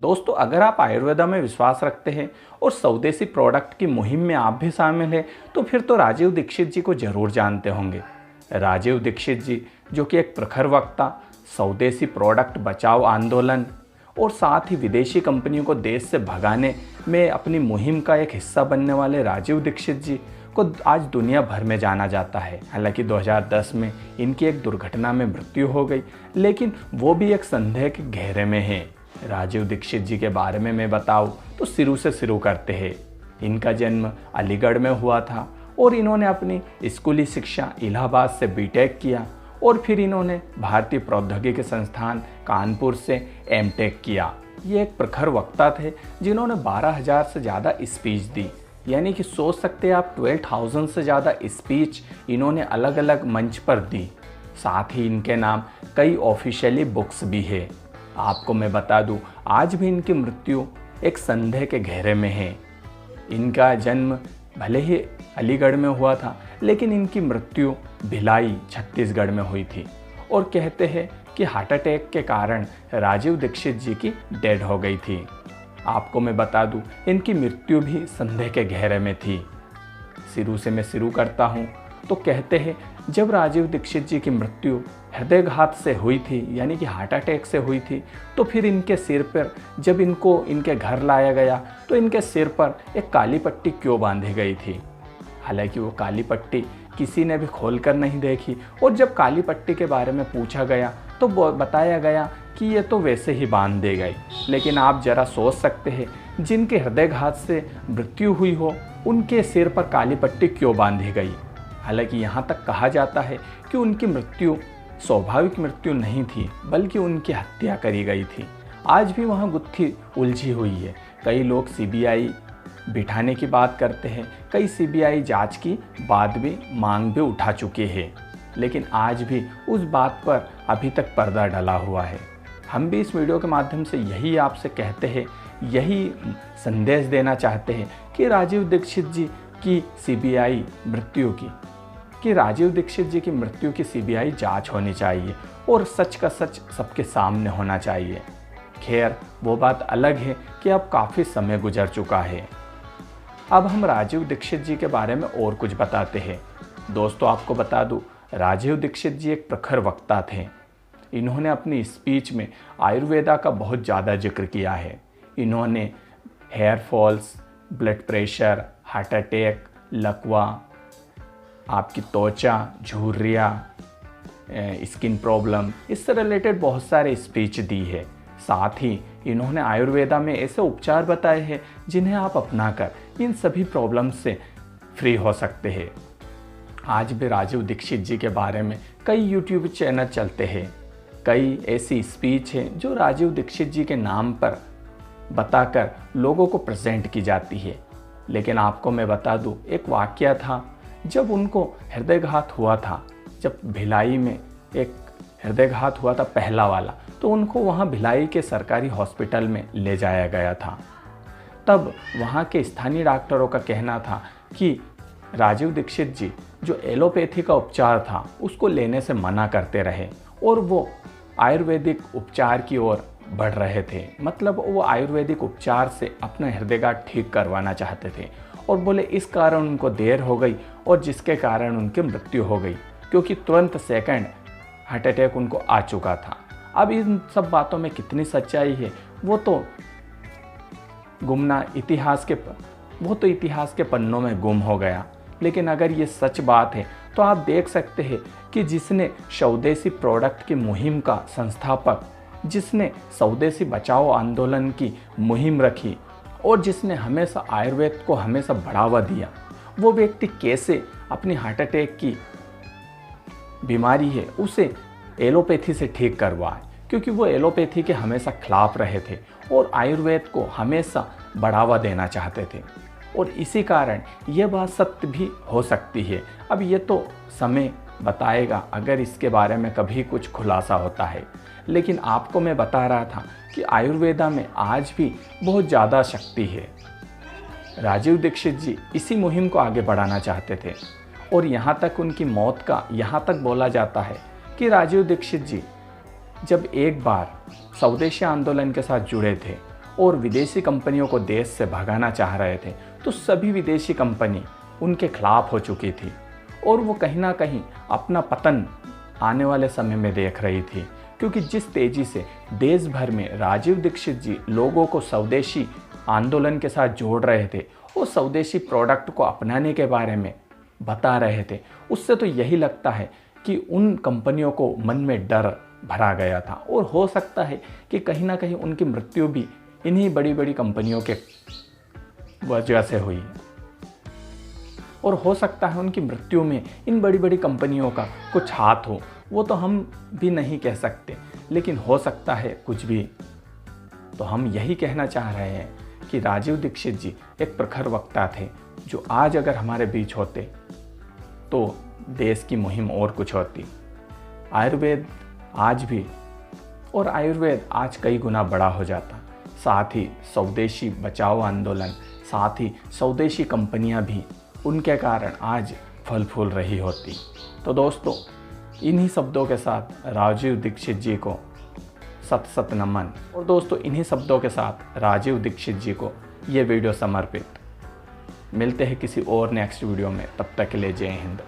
दोस्तों, अगर आप आयुर्वेदा में विश्वास रखते हैं और स्वदेशी प्रोडक्ट की मुहिम में आप भी शामिल हैं तो फिर तो राजीव दीक्षित जी को जरूर जानते होंगे। राजीव दीक्षित जी जो कि एक प्रखर वक्ता, स्वदेशी प्रोडक्ट बचाओ आंदोलन और साथ ही विदेशी कंपनियों को देश से भगाने में अपनी मुहिम का एक हिस्सा बनने वाले राजीव दीक्षित जी को आज दुनिया भर में जाना जाता है। हालांकि 2010 में इनकी एक दुर्घटना में मृत्यु हो गई, लेकिन वो भी एक संदेह के घेरे में है। राजीव दीक्षित जी के बारे में मैं बताऊं तो शुरू से शुरू करते हैं। इनका जन्म अलीगढ़ में हुआ था और इन्होंने अपनी स्कूली शिक्षा इलाहाबाद से बीटेक किया और फिर इन्होंने भारतीय प्रौद्योगिकी संस्थान कानपुर से एमटेक किया। ये एक प्रखर वक्ता थे जिन्होंने 12,000 से ज़्यादा स्पीच दी, यानी कि सोच सकते हैं आप 12,000 से ज़्यादा स्पीच इन्होंने अलग अलग मंच पर दी। साथ ही इनके नाम कई ऑफिशियली बुक्स भी है। आपको मैं बता दूं, आज भी इनकी मृत्यु एक संदेह के घेरे में है। इनका जन्म भले ही अलीगढ़ में हुआ था, लेकिन इनकी मृत्यु भिलाई छत्तीसगढ़ में हुई थी और कहते हैं कि हार्ट अटैक के कारण राजीव दीक्षित जी की डेथ हो गई थी। आपको मैं बता दूं, इनकी मृत्यु भी संदेह के घेरे में थी। शुरू से मैं शुरू करता हूं तो कहते हैं जब राजीव दीक्षित जी की मृत्यु हृदयघात से हुई थी, यानी कि हार्ट अटैक से हुई थी, तो फिर इनके सिर पर जब इनको इनके घर लाया गया तो इनके सिर पर एक काली पट्टी क्यों बांधी गई थी। हालांकि वो काली पट्टी किसी ने भी खोलकर नहीं देखी और जब काली पट्टी के बारे में पूछा गया तो बताया गया कि ये तो वैसे ही बांध दी गई। लेकिन आप जरा सोच सकते हैं, जिनके हृदयघात से मृत्यु हुई हो उनके सिर पर काली पट्टी क्यों बांधी गई। हालांकि यहाँ तक कहा जाता है कि उनकी मृत्यु स्वाभाविक मृत्यु नहीं थी, बल्कि उनकी हत्या करी गई थी। आज भी वहाँ गुत्थी उलझी हुई है। कई लोग सीबीआई बिठाने की बात करते हैं, कई सीबीआई जांच की बात भी मांग भी उठा चुके हैं, लेकिन आज भी उस बात पर अभी तक पर्दा डला हुआ है। हम भी इस वीडियो के माध्यम से यही आपसे कहते हैं, यही संदेश देना चाहते हैं कि राजीव दीक्षित जी की सीबीआई मृत्यु कि राजीव दीक्षित जी की मृत्यु की सीबीआई जांच होनी चाहिए और सच का सच सबके सामने होना चाहिए। खैर, वो बात अलग है कि अब काफ़ी समय गुजर चुका है। अब हम राजीव दीक्षित जी के बारे में और कुछ बताते हैं। दोस्तों, आपको बता दूं, राजीव दीक्षित जी एक प्रखर वक्ता थे। इन्होंने अपनी स्पीच में आयुर्वेदा का बहुत ज़्यादा जिक्र किया है। इन्होंने hair falls, blood pressure, heart attack, लकवा, आपकी त्वचा, झुर्रियाँ, स्किन प्रॉब्लम, इससे रिलेटेड बहुत सारे स्पीच दी है। साथ ही इन्होंने आयुर्वेदा में ऐसे उपचार बताए हैं जिन्हें आप अपनाकर इन सभी प्रॉब्लम से फ्री हो सकते हैं। आज भी राजीव दीक्षित जी के बारे में कई यूट्यूब चैनल चलते हैं, कई ऐसी स्पीच हैं जो राजीव दीक्षित जी के नाम पर बताकर लोगों को प्रेजेंट की जाती है। लेकिन आपको मैं बता दूं, एक वाकया था जब उनको हृदयघात हुआ था, जब भिलाई में एक हृदयघात हुआ था पहला वाला, तो उनको वहाँ भिलाई के सरकारी हॉस्पिटल में ले जाया गया था। तब वहाँ के स्थानीय डॉक्टरों का कहना था कि राजीव दीक्षित जी जो एलोपैथी का उपचार था उसको लेने से मना करते रहे और वो आयुर्वेदिक उपचार की ओर बढ़ रहे थे। मतलब वो आयुर्वेदिक उपचार से अपना हृदयघात ठीक करवाना चाहते थे और बोले इस कारण उनको देर हो गई और जिसके कारण उनकी मृत्यु हो गई, क्योंकि तुरंत सेकंड हार्ट अटैक उनको आ चुका था। अब इन सब बातों में कितनी सच्चाई है वो तो इतिहास के पन्नों में गुम हो गया। लेकिन अगर ये सच बात है तो आप देख सकते हैं कि जिसने स्वदेशी प्रोडक्ट की मुहिम का संस्थापक, जिसने स्वदेशी बचाओ आंदोलन की मुहिम रखी और जिसने हमेशा आयुर्वेद को हमेशा बढ़ावा दिया, वो व्यक्ति कैसे अपनी हार्ट अटैक की बीमारी है उसे एलोपैथी से ठीक करवाए, क्योंकि वो एलोपैथी के हमेशा खिलाफ रहे थे और आयुर्वेद को हमेशा बढ़ावा देना चाहते थे। और इसी कारण ये बात सत्य भी हो सकती है। अब ये तो समय बताएगा अगर इसके बारे में कभी कुछ खुलासा होता है। लेकिन आपको मैं बता रहा था कि आयुर्वेदा में आज भी बहुत ज़्यादा शक्ति है। राजीव दीक्षित जी इसी मुहिम को आगे बढ़ाना चाहते थे और यहाँ तक उनकी मौत का यहाँ तक बोला जाता है कि राजीव दीक्षित जी जब एक बार स्वदेशी आंदोलन के साथ जुड़े थे और विदेशी कंपनियों को देश से भगाना चाह रहे थे, तो सभी विदेशी कंपनी उनके खिलाफ हो चुकी थी और वो कहीं ना कहीं अपना पतन आने वाले समय में देख रही थी। क्योंकि जिस तेज़ी से देश भर में राजीव दीक्षित जी लोगों को स्वदेशी आंदोलन के साथ जोड़ रहे थे और स्वदेशी प्रोडक्ट को अपनाने के बारे में बता रहे थे, उससे तो यही लगता है कि उन कंपनियों को मन में डर भरा गया था और हो सकता है कि कहीं ना कहीं उनकी मृत्यु भी इन्हीं बड़ी बड़ी कंपनियों के वजह से हुई और हो सकता है उनकी मृत्यु में इन बड़ी बड़ी कंपनियों का कुछ हाथ हो। वो तो हम भी नहीं कह सकते, लेकिन हो सकता है कुछ भी। तो हम यही कहना चाह रहे हैं कि राजीव दीक्षित जी एक प्रखर वक्ता थे, जो आज अगर हमारे बीच होते तो देश की मुहिम और कुछ होती। आयुर्वेद आज भी, और आयुर्वेद आज कई गुना बड़ा हो जाता। साथ ही स्वदेशी बचाओ आंदोलन, साथ ही स्वदेशी कंपनियां भी उनके कारण आज फल फूल रही होती। तो दोस्तों, इन्हीं शब्दों के साथ राजीव दीक्षित जी को सत सत नमन। और दोस्तों, इन्हीं शब्दों के साथ राजीव दीक्षित जी को ये वीडियो समर्पित। मिलते हैं किसी और नेक्स्ट वीडियो में, तब तक के लिए जय हिंद।